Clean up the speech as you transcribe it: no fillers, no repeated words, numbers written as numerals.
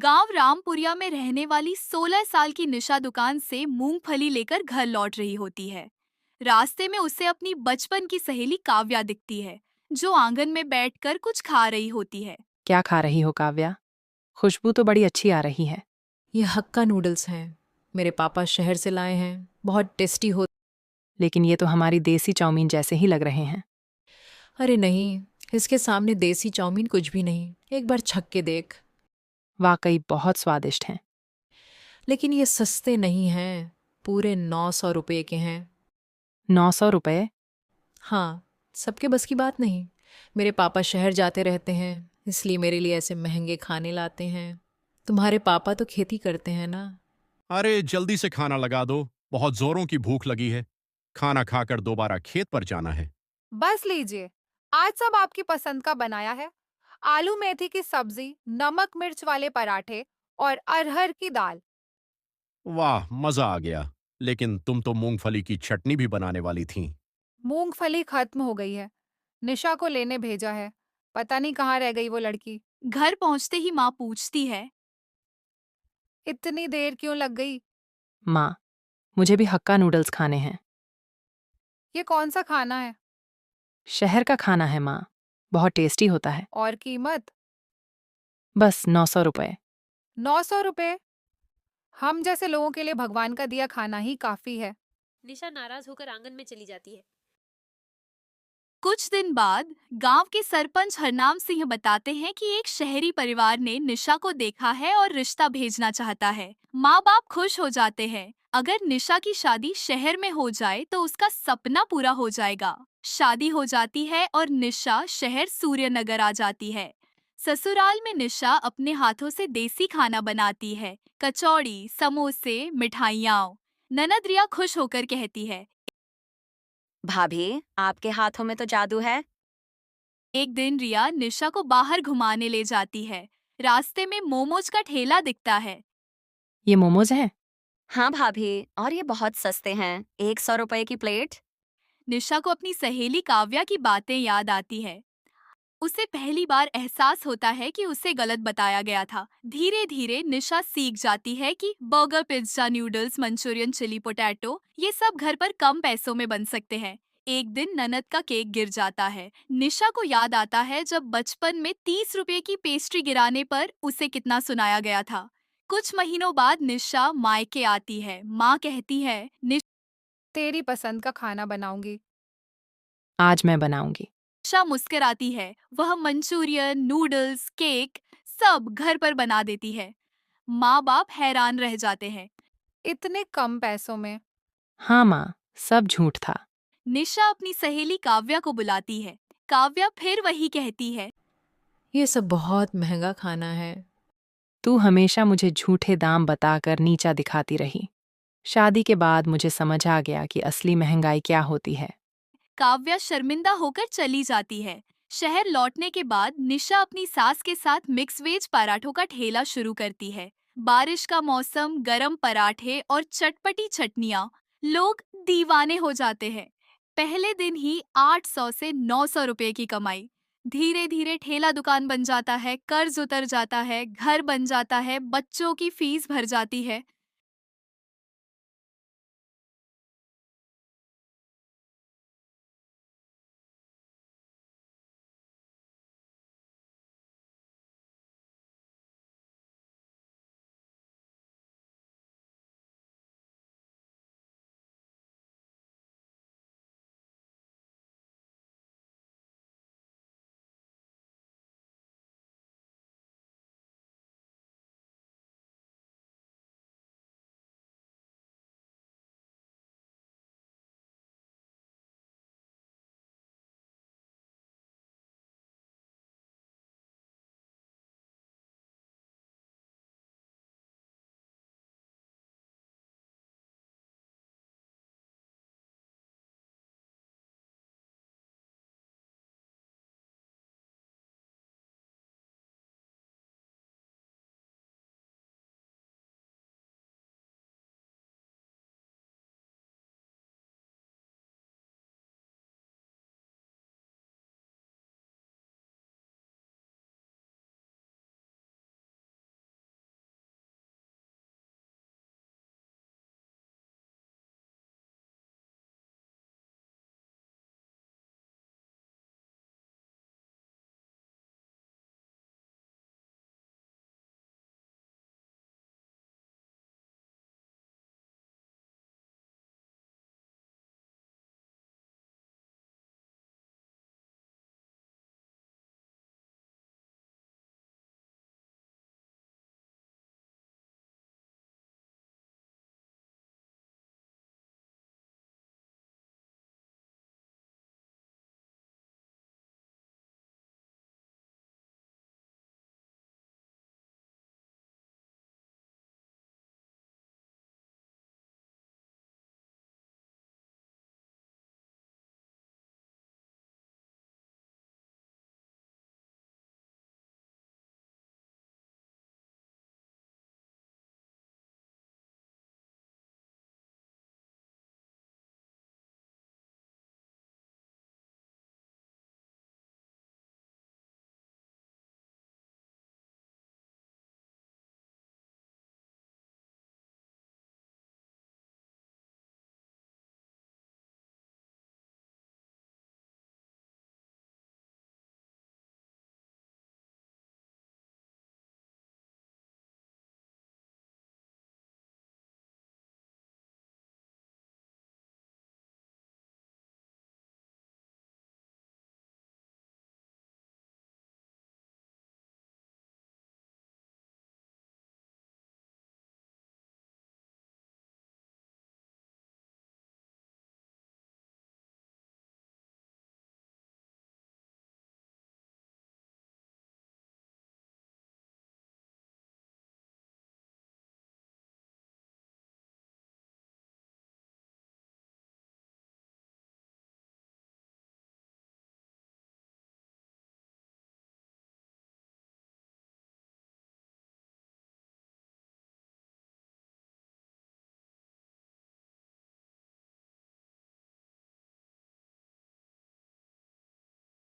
गांव रामपुरिया में रहने वाली 16 साल की निशा दुकान से मूंगफली लेकर घर लौट रही होती है। रास्ते में उसे अपनी बचपन की सहेली काव्या दिखती है, जो आंगन में बैठकर कुछ खा रही होती है। क्या खा रही हो काव्या? खुशबू तो बड़ी अच्छी आ रही है। ये हक्का नूडल्स हैं। मेरे पापा शहर से लाए हैं, बहुत टेस्टी हो। लेकिन ये तो हमारी देसी चाउमीन जैसे ही लग रहे हैं। अरे नहीं, इसके सामने देसी चाउमीन कुछ भी नहीं। एक बार छक के देख। वाकई बहुत स्वादिष्ट हैं। लेकिन ये सस्ते नहीं हैं, पूरे 900 रुपये के हैं। 900 रुपये? हाँ, सबके बस की बात नहीं। मेरे पापा शहर जाते रहते हैं, इसलिए मेरे लिए ऐसे महंगे खाने लाते हैं। तुम्हारे पापा तो खेती करते हैं ना। अरे जल्दी से खाना लगा दो, बहुत जोरों की भूख लगी है। खाना खाकर दोबारा खेत पर जाना है। बस लीजिए, आज सब आपकी पसंद का बनाया है। आलू मेथी की सब्जी, नमक मिर्च वाले पराठे और अरहर की दाल। वाह, मजा आ गया। लेकिन तुम तो मूंगफली की चटनी भी बनाने वाली थीं। मूंगफली खत्म हो गई है। निशा को लेने भेजा है। पता नहीं कहाँ रह गई वो लड़की। घर पहुंचते ही माँ पूछती है। इतनी देर क्यों लग गई? माँ, मुझे भी हक्का नूडल्स खाने हैं। ये कौन सा खाना है? शहर का खाना है माँ, बहुत टेस्टी होता है। और कीमत? बस 900 रुपये। 900 रुपए? हम जैसे लोगों के लिए भगवान का दिया खाना ही काफी है। निशा नाराज होकर आंगन में चली जाती है। कुछ दिन बाद गांव के सरपंच हरनाम सिंह बताते हैं कि एक शहरी परिवार ने निशा को देखा है और रिश्ता भेजना चाहता है। माँ बाप खुश हो जाते हैं। अगर निशा की शादी शहर में हो जाए तो उसका सपना पूरा हो जाएगा। शादी हो जाती है और निशा शहर सूर्यनगर आ जाती है। ससुराल में निशा अपने हाथों से देसी खाना बनाती है, कचौड़ी, समोसे, मिठाइयाँ। ननद रिया खुश होकर कहती है। भाभी, आपके हाथों में तो जादू है। एक दिन रिया निशा को बाहर घुमाने ले जाती है। रास्ते में मोमोज का ठेला दिखता है। ये मोमोज हैं? हाँ भाभी, और ये बहुत सस्ते हैं, 100 रुपए की प्लेट। निशा को अपनी सहेली काव्या की बातें याद आती है। उसे पहली बार एहसास होता है कि उसे गलत बताया गया था। धीरे धीरे निशा सीख जाती है कि burger, pizza, noodles, Manchurian, chilli potato ये सब घर पर कम पैसों में बन सकते हैं। एक दिन ननद का केक गिर जाता है। निशा को याद आता है जब बचपन में 30 रुपए की पेस्ट्री गिराने पर उसे कितना सुनाया गया था। कुछ महीनों बाद निशा मायके आती है। माँ कहती है, तेरी पसंद का खाना बनाऊंगी। आज मैं बनाऊंगी। निशा मुस्कुराती है। वह मंचूरियन, नूडल्स, केक सब घर पर बना देती है। माँ बाप हैरान रह जाते हैं। इतने कम पैसों में? हाँ माँ, सब झूठ था। निशा अपनी सहेली काव्या को बुलाती है। काव्या फिर वही कहती है। ये सब बहुत महंगा खाना है। तू हमेशा मुझे झूठे दाम बताकर नीचा दिखाती रही। शादी के बाद मुझे समझ आ गया कि असली महंगाई क्या होती है। काव्या शर्मिंदा होकर चली जाती है। शहर लौटने के बाद निशा अपनी सास के साथ मिक्स वेज पराठों का ठेला शुरू करती है। बारिश का मौसम, गरम पराठे और चटपटी चटनियाँ, लोग दीवाने हो जाते हैं। पहले दिन ही 800 से 900 रुपए की कमाई। धीरे धीरे ठेला दुकान बन जाता है, कर्ज उतर जाता है, घर बन जाता है, बच्चों की फीस भर जाती है।